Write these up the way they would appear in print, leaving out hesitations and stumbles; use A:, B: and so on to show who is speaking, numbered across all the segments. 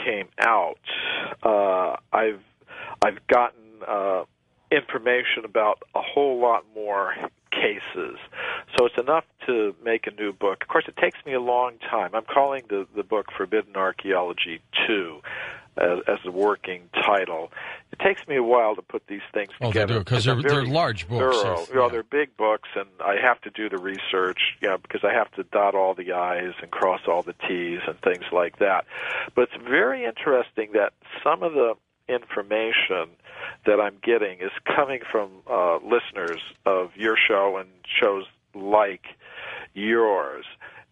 A: came out, I've gotten information about a whole lot more cases. So it's enough to make a new book. Of course, it takes me a long time. I'm calling the book Forbidden Archaeology 2 as the working title. It takes me a while to put these things together.
B: Oh, they do, because they're large books.
A: Thorough. They're big books, and I have to do the research, because I have to dot all the I's and cross all the T's and things like that. But it's very interesting that some of the information that I'm getting is coming from listeners of your show and shows like yours.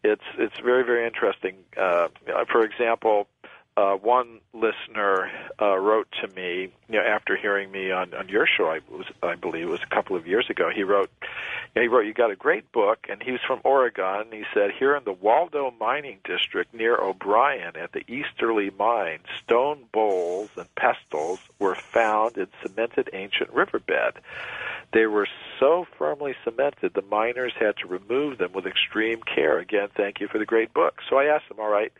A: It's very, very interesting. For example, one listener wrote to me, after hearing me on your show, I believe it was a couple of years ago. He wrote, you got a great book, and he was from Oregon. He said, here in the Waldo Mining District near O'Brien at the Easterly Mine, stone bowls and pestles were found in cemented ancient riverbed. They were so firmly cemented, the miners had to remove them with extreme care. Again, thank you for the great book. So I asked him, all right,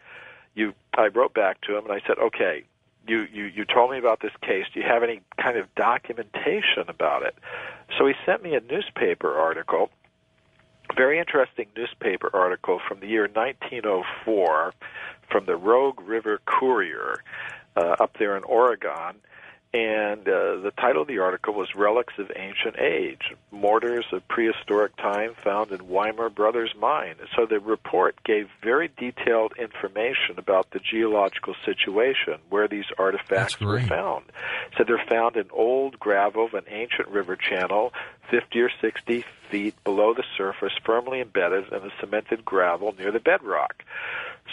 A: I wrote back to him, and I said, okay, you told me about this case. Do you have any kind of documentation about it? So he sent me a newspaper article, a very interesting newspaper article from the year 1904 from the Rogue River Courier up there in Oregon. And the title of the article was Relics of Ancient Age, Mortars of Prehistoric Time Found in Weimer Brothers Mine. So the report gave very detailed information about the geological situation where these artifacts were found. So they're found in old gravel of an ancient river channel, 50 or 60 feet below the surface, firmly embedded in the cemented gravel near the bedrock.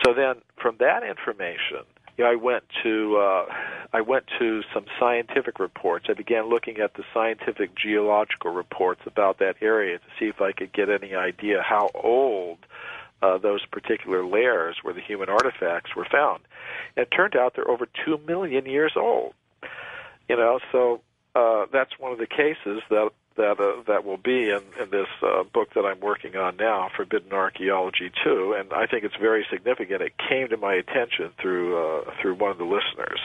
A: So then from that information, I went to some scientific reports. I began looking at the scientific geological reports about that area to see if I could get any idea how old those particular layers where the human artifacts were found. And it turned out they're over 2 million years old. So that's one of the cases that will be in this book that I'm working on now, Forbidden Archaeology 2, and I think it's very significant. It came to my attention through one of the listeners.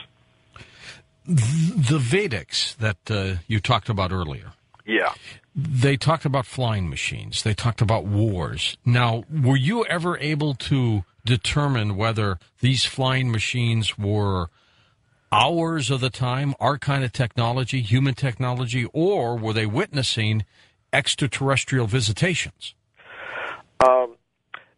B: The Vedics that you talked about earlier.
A: Yeah.
B: They talked about flying machines. They talked about wars. Now, were you ever able to determine whether these flying machines were hours of the time, our kind of technology, human technology, or were they witnessing extraterrestrial visitations?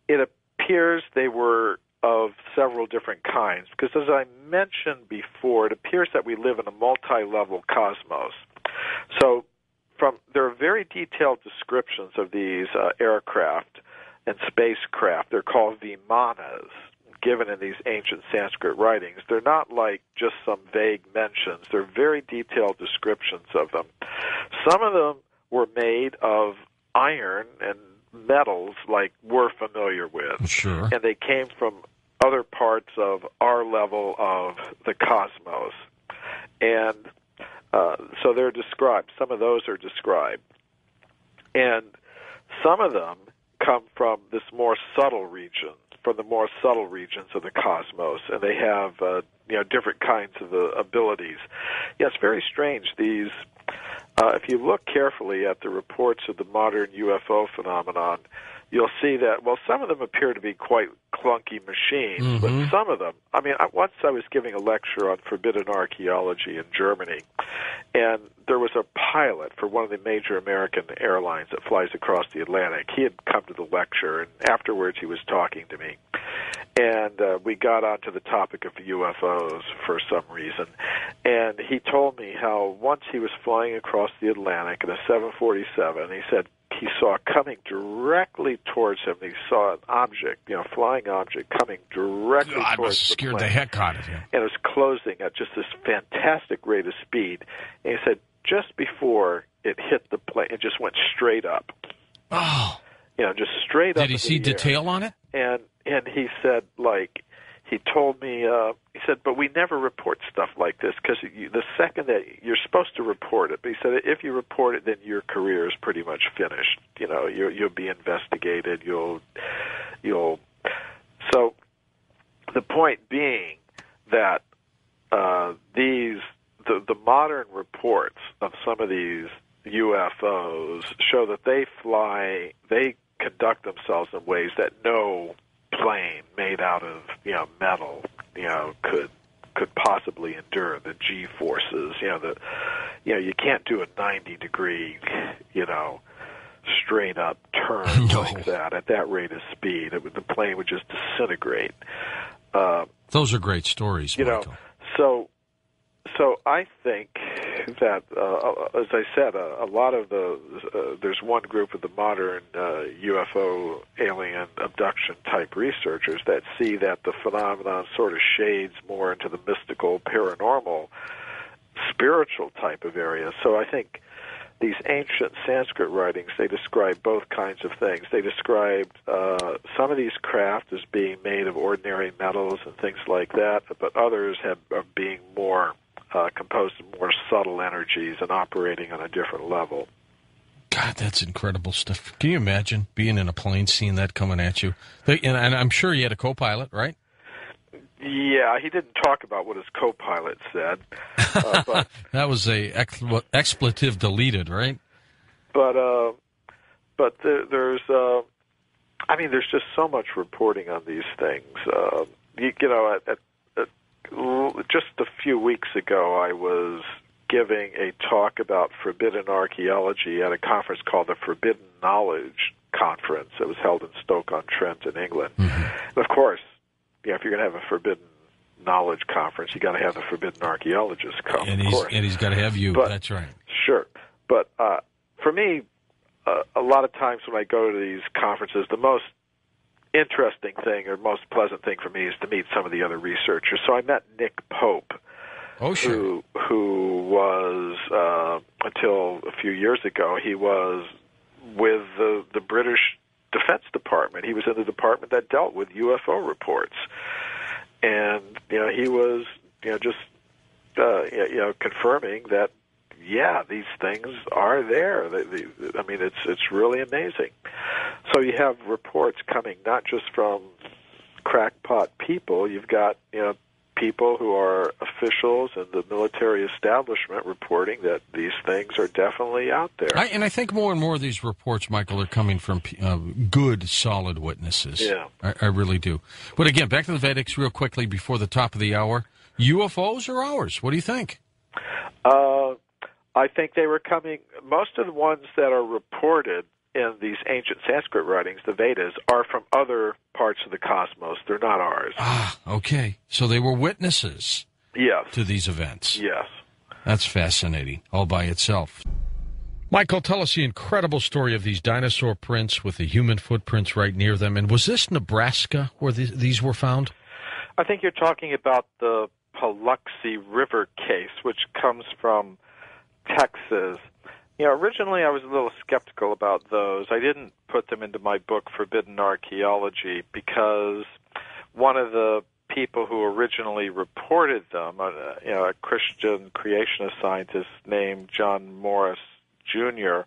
A: It appears they were of several different kinds, because as I mentioned before, it appears that we live in a multi-level cosmos. So there are very detailed descriptions of these aircraft and spacecraft. They're called vimanas, given in these ancient Sanskrit writings. They're not like just some vague mentions. They're very detailed descriptions of them. Some of them were made of iron and metals like we're familiar with.
B: Sure.
A: And they came from other parts of our level of the cosmos. And so they're described. Some of those are described. And some of them come from this more subtle region, from the more subtle regions of the cosmos, and they have different kinds of abilities. Yeah, it's very strange. These, if you look carefully at the reports of the modern UFO phenomenon, you'll see that, well, some of them appear to be quite clunky machines, but some of them, once I was giving a lecture on forbidden archaeology in Germany, and there was a pilot for one of the major American airlines that flies across the Atlantic. He had come to the lecture, and afterwards he was talking to me. And we got onto the topic of UFOs for some reason. And he told me how once he was flying across the Atlantic in a 747, he said he saw coming directly towards him, he saw an object, flying object coming directly towards him.
B: Must have scared the heck out of him.
A: And it was closing at just this fantastic rate of speed. And he said just before it hit the plane, it just went straight up.
B: Oh.
A: Just straight up.
B: Did he see detail on it?
A: And he said, he told me, he said, but we never report stuff like this because the second that you're supposed to report it, but he said if you report it, then your career is pretty much finished. You'll be investigated. You'll. So the point being that the modern reports of some of these UFOs show that they conduct themselves in ways that no plane made out of metal could possibly endure the G forces. You can't do a 90-degree straight up turn like that at that rate of speed. The plane would just disintegrate.
B: Those are great stories, Michael.
A: So I think that, as I said, a lot of there's one group of the modern UFO alien abduction type researchers that see that the phenomenon sort of shades more into the mystical, paranormal, spiritual type of area. So I think these ancient Sanskrit writings, they describe both kinds of things. They described some of these craft as being made of ordinary metals and things like that, but others are being more composed of more subtle energies and operating on a different level.
B: God, that's incredible stuff. Can you imagine being in a plane, seeing that coming at you? And I'm sure you had a co-pilot, right?
A: Yeah, he didn't talk about what his co-pilot said. But
B: that was a expletive deleted, right?
A: But there's just so much reporting on these things. Just a few weeks ago, I was giving a talk about forbidden archaeology at a conference called the Forbidden Knowledge Conference. It was held in Stoke-on-Trent in England. Mm-hmm. And of course, if you're going to have a forbidden knowledge conference, you got to have the forbidden archaeologist come.
B: And he's got to have you. That's right.
A: Sure, but for me, a lot of times when I go to these conferences, the most interesting thing or most pleasant thing for me is to meet some of the other researchers. So I met Nick Pope, who was until a few years ago he was with the British Defense Department. He was in the department that dealt with UFO reports, and he was just confirming that these things are there. It's really amazing. So you have reports coming not just from crackpot people. You've got people who are officials in the military establishment reporting that these things are definitely out there.
B: And I think more and more of these reports, Michael, are coming from good, solid witnesses.
A: Yeah.
B: I really do. But again, back to the Vedics real quickly before the top of the hour. UFOs or ours? What do you think?
A: I think they were coming. Most of the ones that are reported in these ancient Sanskrit writings, the Vedas, are from other parts of the cosmos. They're not ours.
B: Ah, okay. So they were witnesses to these events.
A: Yes.
B: That's fascinating all by itself. Michael, tell us the incredible story of these dinosaur prints with the human footprints right near them. And was this Nebraska where these were found?
C: I think you're talking about the Paluxy River case, which comes from Texas. Originally I was a little skeptical about those. I didn't put them into my book, Forbidden Archaeology, because one of the people who originally reported them, a Christian creationist scientist named John Morris Jr.,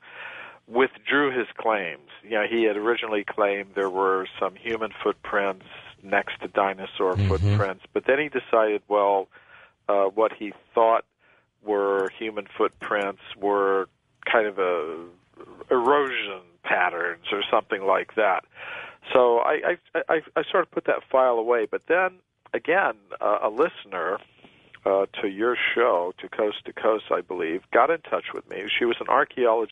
C: withdrew his claims. He had originally claimed there were some human footprints next to dinosaur footprints, but then he decided, what he thought were human footprints were kind of erosion patterns or something like that. So I sort of put that file away. But then, again, a listener to your show, to Coast, I believe, got in touch with me. She was an archaeologist